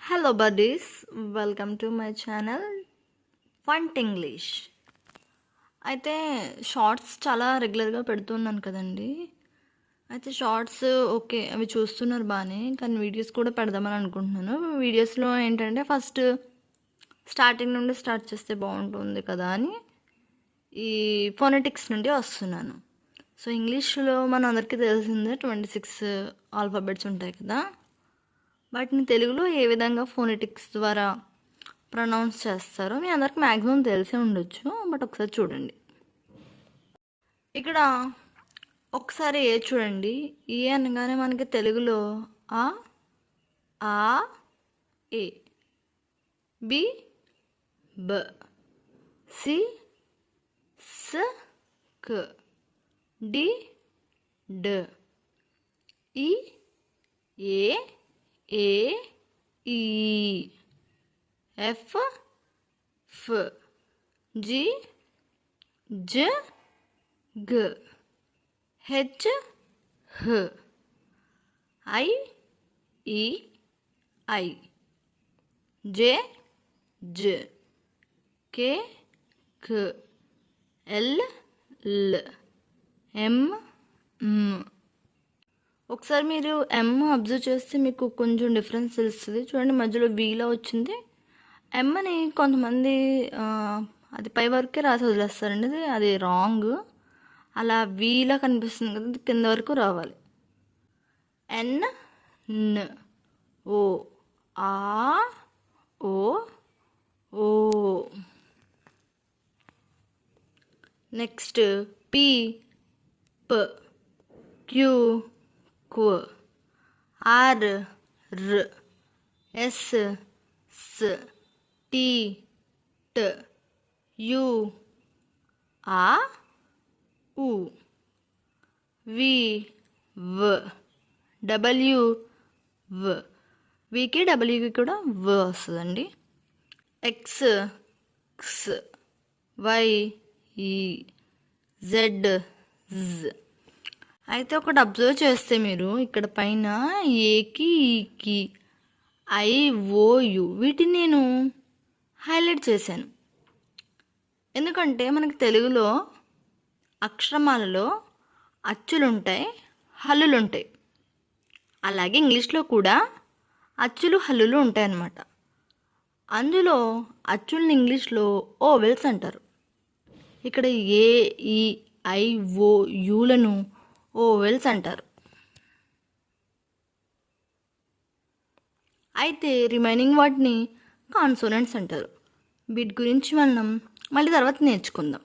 Hello buddies, welcome to my channel ఫంట్ English. అయితే shorts చాలా రెగ్యులర్గా పెడుతున్నాను కదండి. అయితే షార్ట్స్ ఓకే, అవి చూస్తున్నారు బాగానే, కానీ వీడియోస్ కూడా పెడదామని అనుకుంటున్నాను. వీడియోస్లో ఏంటంటే ఫస్ట్ స్టార్టింగ్ నుండి స్టార్ట్ చేస్తే బాగుంటుంది కదా అని ఈ ఫోనెటిక్స్ నుండి వస్తున్నాను. సో ఇంగ్లీష్లో మన అందరికీ తెలిసిందే 26 ఆల్ఫాబెట్స్ ఉంటాయి కదా. వాటిని తెలుగులో ఏ విధంగా ఫోనెటిక్స్ ద్వారా ప్రొనౌన్స్ చేస్తారో మీ అందరికి మ్యాక్సిమం తెలిసే ఉండొచ్చు. బట్ ఒకసారి చూడండి. ఇక్కడ ఒకసారి ఏ చూడండి. ఏ అనగానే మనకి తెలుగులో ఆ, ఆ, ఏ, బి, బ, సి, స, క, డి, డ, ఈ, ఏ, ఏ, ఈ, ఎఫ్, ఫ్, జి, జ, గ, హెచ్, హ, ఐ, ఈ, ఐ, జే, జ, కే, క, ఎల్, ల్, ఎం, మ్. ఒకసారి మీరు ఎమ్ అబ్జర్వ్ చేస్తే మీకు కొంచెం డిఫరెన్స్ తెలుస్తుంది. చూడండి, మధ్యలో వీలా వచ్చింది. ఎమ్ అని కొంతమంది అది పై వరకే రాసి వదిలేస్తారండి. అది రాంగ్. అలా వీలా కనిపిస్తుంది కదా, కింద వరకు రావాలి. ఎన్, న్, ఓ, ఆ, ఓ, ఓ. నెక్స్ట్ పి, ప, క్యూ, క్వ, ఆర్, ర్, ఎస్, స్, టి, ట, యు, ఆ, ఉ, వి, వ, డబ్ల్యూ, వ. వికి డబ్ల్యూకి కూడా వ వస్తుందండి. ఎక్స్, క్స్, వై, ఈ, జెడ్, జ్. అయితే ఒకటి అబ్జర్వ్ చేస్తే మీరు ఇక్కడ పైన ఏకి, ఈకి, ఐ, ఓ, యు వీటిని నేను హైలైట్ చేశాను. ఎందుకంటే మనకి తెలుగులో అక్షరమాలలో అచ్చులుంటాయి, హల్లులుంటాయి. అలాగే ఇంగ్లీష్లో కూడా అచ్చులు, హల్లులు ఉంటాయి అన్నమాట. అందులో అచ్చుల్ని ఇంగ్లీష్లో ఓవెల్స్ అంటారు. ఇక్కడ ఏ, ఈ, ఐ, ఓ, యులను ఓవెల్స్ అంటారు. అయితే రిమైనింగ్ వాటిని కాన్సోనెంట్స్ అంటారు. వీటి గురించి మనం మళ్ళీ తర్వాత నేర్చుకుందాం.